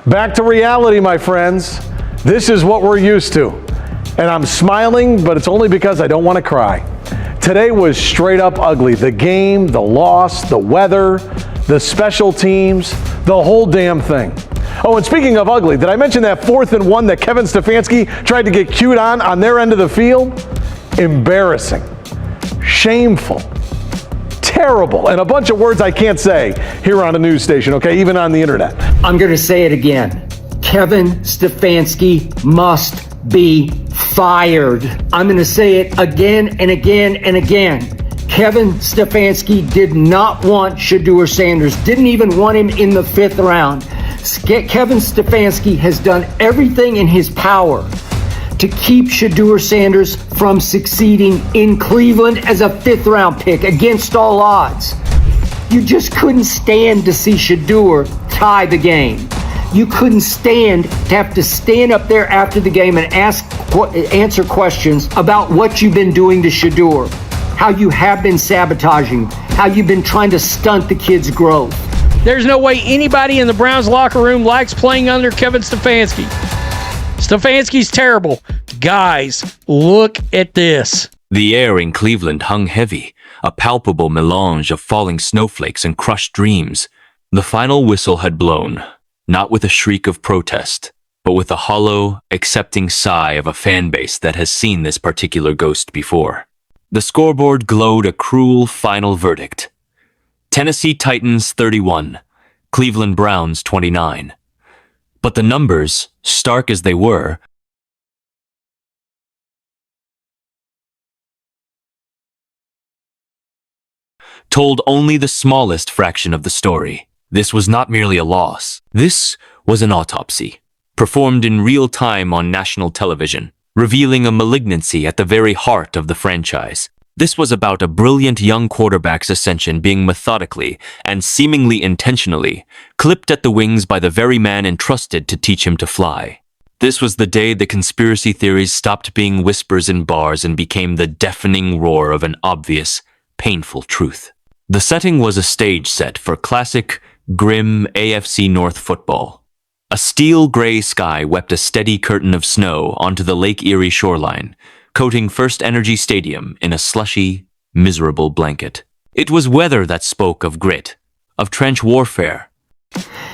Back to reality, my friends. This is what we're used to. And I'm smiling, but it's only because I don't want to cry. Today was straight up ugly. The game, the loss, the weather, the special teams, the whole damn thing. Oh, and speaking of ugly, did I mention that 4th and 1 that Kevin Stefansky tried to get cute on their end of the field? Embarrassing. Shameful. Terrible. And a bunch of words I can't say here on a news station, okay, even on the internet. I'm going to say it again. Kevin Stefansky must be fired. I'm going to say it again and again and again. Kevin Stefansky did not want Shadur Sanders, didn't even want him in the 5th round. Kevin Stefansky has done everything in his power to keep Shadur Sanders from succeeding in Cleveland as a 5th round pick against all odds. You just couldn't stand to see Shadur tie the game. You couldn't stand to have to stand up there after the game and answer questions about what you've been doing to Shadur, how you have been sabotaging, how you've been trying to stunt the kid's growth. There's no way anybody in the Browns locker room likes playing under Kevin Stefansky. Stefanski's terrible. Guys, look at this. The air in Cleveland hung heavy, a palpable melange of falling snowflakes and crushed dreams. The final whistle had blown. Not with a shriek of protest, but with a hollow, accepting sigh of a fan base that has seen this particular ghost before. The scoreboard glowed a cruel final verdict. Tennessee Titans 31, Cleveland Browns 29. But the numbers, stark as they were, told only the smallest fraction of the story. This was not merely a loss. This was an autopsy, performed in real time on national television, revealing a malignancy at the very heart of the franchise. This was about a brilliant young quarterback's ascension being methodically and seemingly intentionally clipped at the wings by the very man entrusted to teach him to fly. This was the day the conspiracy theories stopped being whispers in bars and became the deafening roar of an obvious, painful truth. The setting was a stage set for classic, grim AFC North football. A steel gray sky wept a steady curtain of snow onto the Lake Erie shoreline, coating First Energy Stadium in a slushy, miserable blanket. It was weather that spoke of grit, of trench warfare.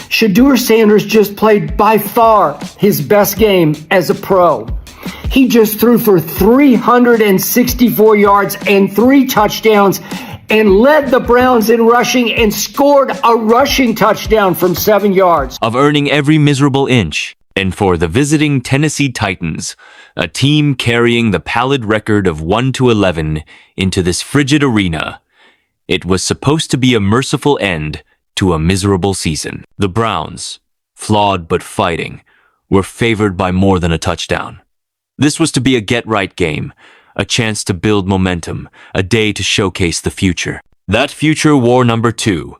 Shadur Sanders just played by far his best game as a pro. He just threw for 364 yards and 3 touchdowns and led the Browns in rushing and scored a rushing touchdown from 7 yards. Of earning every miserable inch. And for the visiting Tennessee Titans, a team carrying the pallid record of 1-11 into this frigid arena, it was supposed to be a merciful end to a miserable season. The Browns, flawed but fighting, were favored by more than a touchdown. This was to be a get-right game, a chance to build momentum, a day to showcase the future. That future wore number 2,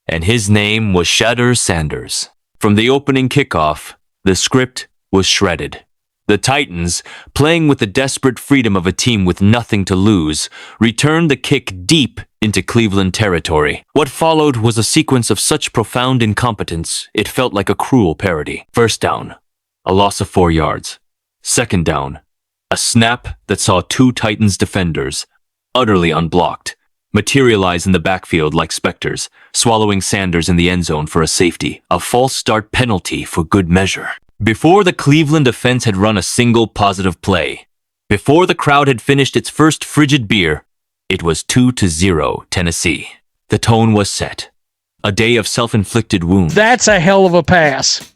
and his name was Shadur Sanders. From the opening kickoff, the script was shredded. The Titans, playing with the desperate freedom of a team with nothing to lose, returned the kick deep into Cleveland territory. What followed was a sequence of such profound incompetence, it felt like a cruel parody. First down, a loss of 4 yards. Second down, a snap that saw 2 Titans defenders, utterly unblocked, materialize in the backfield like specters, swallowing Sanders in the end zone for a safety, a false start penalty for good measure. Before the Cleveland offense had run a single positive play, before the crowd had finished its first frigid beer, it was 2-0 Tennessee. The tone was set. A day of self-inflicted wounds. That's a hell of a pass.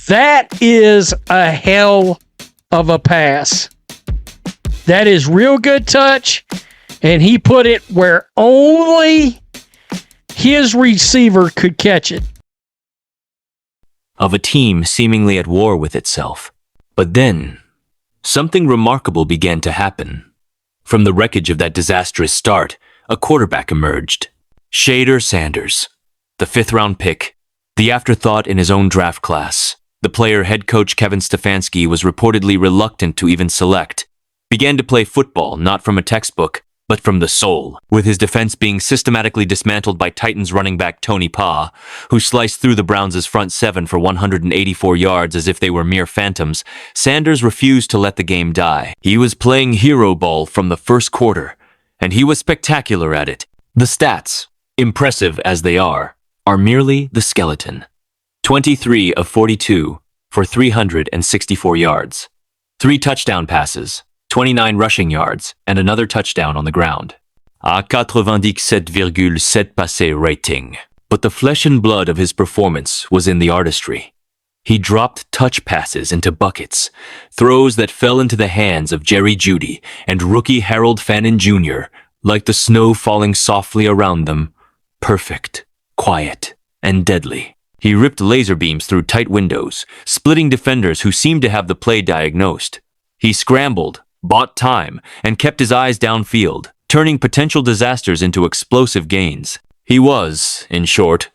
That is a hell of a pass. That is real good touch, and he put it where only his receiver could catch it. Of a team seemingly at war with itself. But then, something remarkable began to happen. From the wreckage of that disastrous start, a quarterback emerged. Shadur Sanders, the 5th-round pick, the afterthought in his own draft class. The player head coach Kevin Stefansky was reportedly reluctant to even select, began to play football not from a textbook, but from the soul, with his defense being systematically dismantled by Titans running back Tony Pa, who sliced through the Browns' front seven for 184 yards as if they were mere phantoms. Sanders refused to let the game die. He was playing hero ball from the first quarter, and he was spectacular at it. The stats, impressive as they are merely the skeleton. 23 of 42 for 364 yards. 3 touchdown passes, 29 rushing yards, and another touchdown on the ground. A 97,7 passes rating. But the flesh and blood of his performance was in the artistry. He dropped touch passes into buckets, throws that fell into the hands of Jerry Jeudy and rookie Harold Fannin Jr., like the snow falling softly around them. Perfect, quiet, and deadly. He ripped laser beams through tight windows, splitting defenders who seemed to have the play diagnosed. He scrambled, bought time, and kept his eyes downfield, turning potential disasters into explosive gains. He was, in short,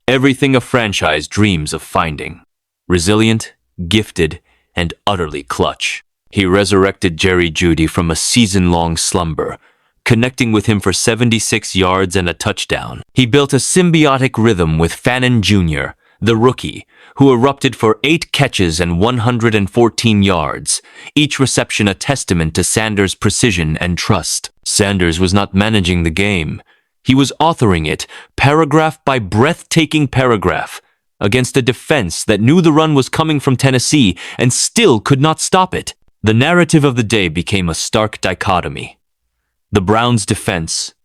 everything a franchise dreams of finding. Resilient, gifted, and utterly clutch. He resurrected Jerry Jeudy from a season-long slumber, connecting with him for 76 yards and a touchdown. He built a symbiotic rhythm with Fannin Jr., the rookie, who erupted for 8 catches and 114 yards, each reception a testament to Sanders' precision and trust. Sanders was not managing the game. He was authoring it, paragraph by breathtaking paragraph, against a defense that knew the run was coming from Tennessee and still could not stop it. The narrative of the day became a stark dichotomy. The Browns' defense,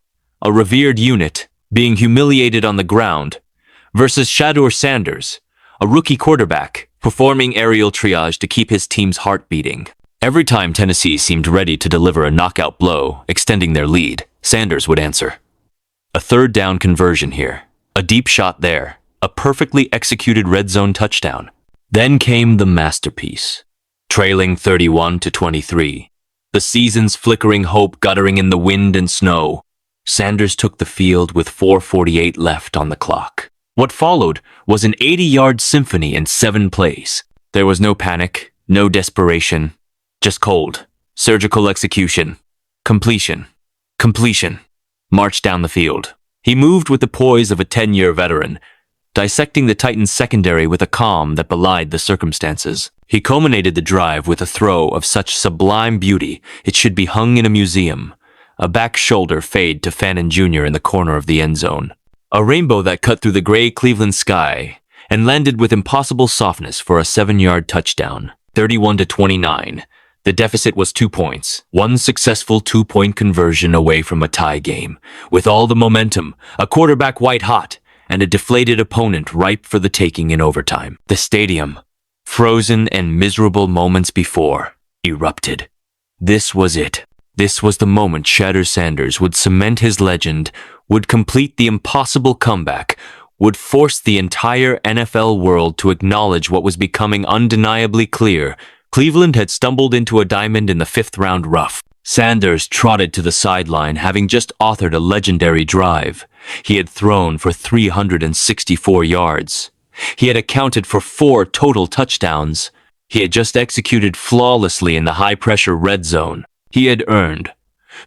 a revered unit, being humiliated on the ground, versus Shadur Sanders, a rookie quarterback, performing aerial triage to keep his team's heart beating. Every time Tennessee seemed ready to deliver a knockout blow, extending their lead, Sanders would answer. A third down conversion here, a deep shot there, a perfectly executed red zone touchdown. Then came the masterpiece. Trailing 31-23, the season's flickering hope guttering in the wind and snow, Sanders took the field with 4:48 left on the clock. What followed was an 80-yard symphony in 7 plays. There was no panic, no desperation, just cold, surgical execution, completion, march down the field. He moved with the poise of a 10-year veteran, dissecting the Titans' secondary with a calm that belied the circumstances. He culminated the drive with a throw of such sublime beauty it should be hung in a museum, a back shoulder fade to Fannin Jr. in the corner of the end zone. A rainbow that cut through the gray Cleveland sky and landed with impossible softness for a 7-yard touchdown. 31-29. The deficit was 2 points, one successful 2-point conversion away from a tie game, with all the momentum, a quarterback white hot, and a deflated opponent ripe for the taking in overtime. The stadium, frozen and miserable moments before, erupted. This was it. This was the moment Shadur Sanders would cement his legend, would complete the impossible comeback, would force the entire NFL world to acknowledge what was becoming undeniably clear. Cleveland had stumbled into a diamond in the 5th round rough. Sanders trotted to the sideline, having just authored a legendary drive. He had thrown for 364 yards. He had accounted for 4 total touchdowns. He had just executed flawlessly in the high-pressure red zone. He had earned,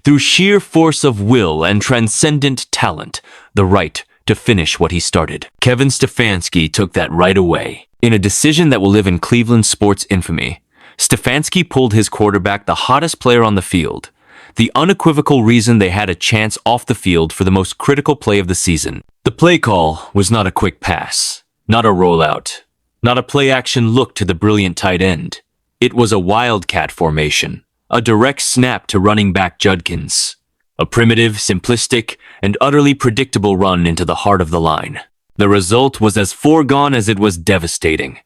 through sheer force of will and transcendent talent, the right to finish what he started. Kevin Stefansky took that right away. In a decision that will live in Cleveland sports infamy, Stefansky pulled his quarterback, the hottest player on the field, the unequivocal reason they had a chance off the field for the most critical play of the season. The play call was not a quick pass, not a rollout, not a play-action look to the brilliant tight end. It was a Wildcat formation, a direct snap to running back Judkins, a primitive, simplistic, and utterly predictable run into the heart of the line. The result was as foregone as it was devastating.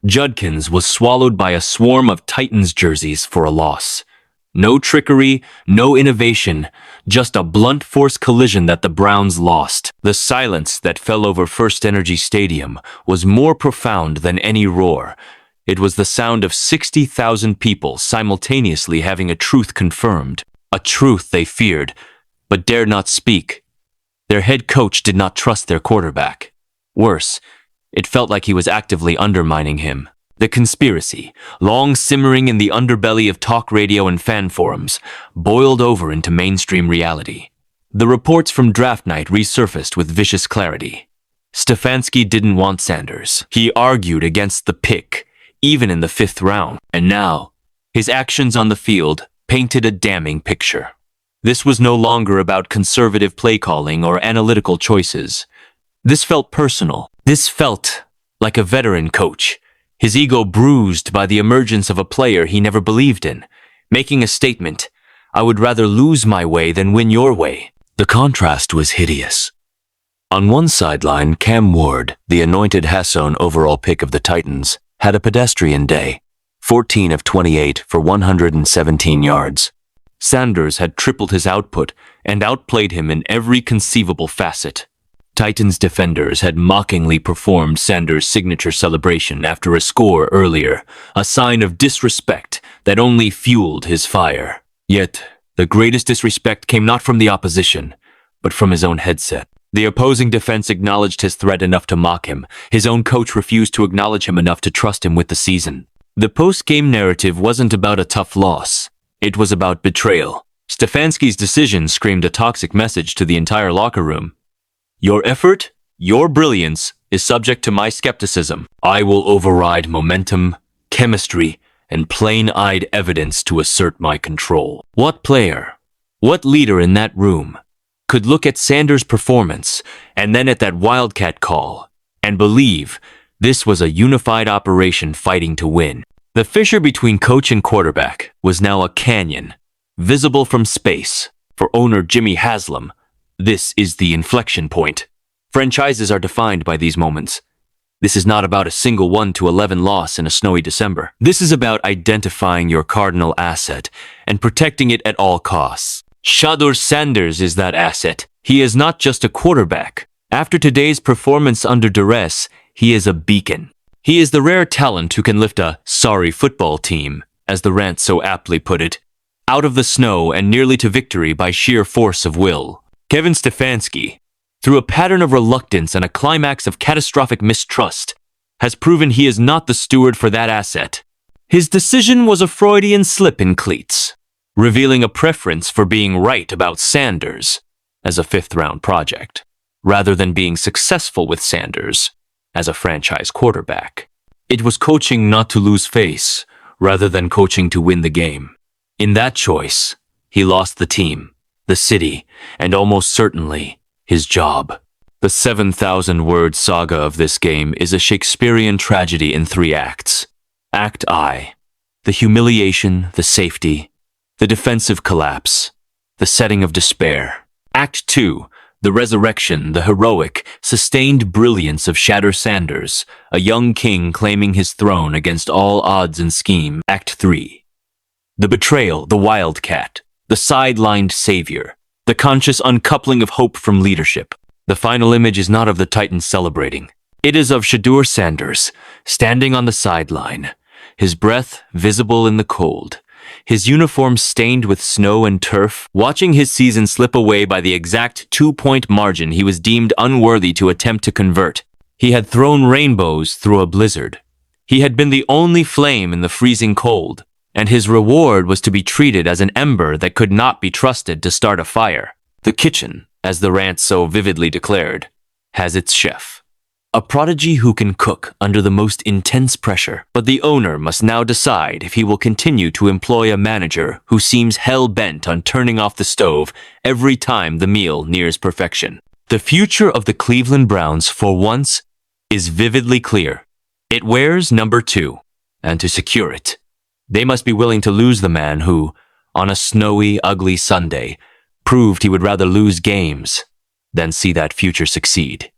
Judkins was swallowed by a swarm of Titans jerseys for a loss. No trickery, no innovation, just a blunt force collision that the Browns lost. The silence that fell over First Energy Stadium was more profound than any roar. It was the sound of 60,000 people simultaneously having a truth confirmed, a truth they feared, but dared not speak. Their head coach did not trust their quarterback. Worse, it felt like he was actively undermining him. The conspiracy, long simmering in the underbelly of talk radio and fan forums, boiled over into mainstream reality. The reports from draft night resurfaced with vicious clarity. Stefansky didn't want Sanders. He argued against the pick, even in the 5th round. And now, his actions on the field painted a damning picture. This was no longer about conservative play calling or analytical choices. This felt personal. This felt like a veteran coach, his ego bruised by the emergence of a player he never believed in, making a statement, "I would rather lose my way than win your way." The contrast was hideous. On one sideline, Cam Ward, the anointed Hasson overall pick of the Titans, had a pedestrian day, 14 of 28 for 117 yards. Sanders had tripled his output and outplayed him in every conceivable facet. Titans defenders had mockingly performed Sanders' signature celebration after a score earlier, a sign of disrespect that only fueled his fire. Yet, the greatest disrespect came not from the opposition, but from his own headset. The opposing defense acknowledged his threat enough to mock him. His own coach refused to acknowledge him enough to trust him with the season. The post-game narrative wasn't about a tough loss. It was about betrayal. Stefansky's decision screamed a toxic message to the entire locker room. Your effort, your brilliance, is subject to my skepticism. I will override momentum, chemistry, and plain-eyed evidence to assert my control. What player, what leader in that room could look at Sanders' performance and then at that Wildcat call and believe this was a unified operation fighting to win? The fissure between coach and quarterback was now a canyon, visible from space. For owner Jimmy Haslam, this is the inflection point. Franchises are defined by these moments. This is not about a single 1-11 loss in a snowy December. This is about identifying your cardinal asset and protecting it at all costs. Shadur Sanders is that asset. He is not just a quarterback. After today's performance under duress, he is a beacon. He is the rare talent who can lift a sorry football team, as the Rant so aptly put it, out of the snow and nearly to victory by sheer force of will. Kevin Stefansky, through a pattern of reluctance and a climax of catastrophic mistrust, has proven he is not the steward for that asset. His decision was a Freudian slip in cleats, revealing a preference for being right about Sanders as a 5th-round project, rather than being successful with Sanders as a franchise quarterback. It was coaching not to lose face, rather than coaching to win the game. In that choice, he lost the team, the city, and almost certainly his job. The 7,000-word saga of this game is a Shakespearean tragedy in 3 acts. Act I, the humiliation, the safety, the defensive collapse, the setting of despair. Act 2, the resurrection, the heroic, sustained brilliance of Shadur Sanders, a young king claiming his throne against all odds and scheme. Act 3, the betrayal, the Wildcat, the sidelined savior, the conscious uncoupling of hope from leadership. The final image is not of the Titans celebrating. It is of Shadur Sanders, standing on the sideline, his breath visible in the cold, his uniform stained with snow and turf, watching his season slip away by the exact 2-point margin he was deemed unworthy to attempt to convert. He had thrown rainbows through a blizzard. He had been the only flame in the freezing cold, and his reward was to be treated as an ember that could not be trusted to start a fire. The kitchen, as the Rant so vividly declared, has its chef. A prodigy who can cook under the most intense pressure, but the owner must now decide if he will continue to employ a manager who seems hell-bent on turning off the stove every time the meal nears perfection. The future of the Cleveland Browns, for once, is vividly clear. It wears number 2, and to secure it, they must be willing to lose the man who, on a snowy, ugly Sunday, proved he would rather lose games than see that future succeed.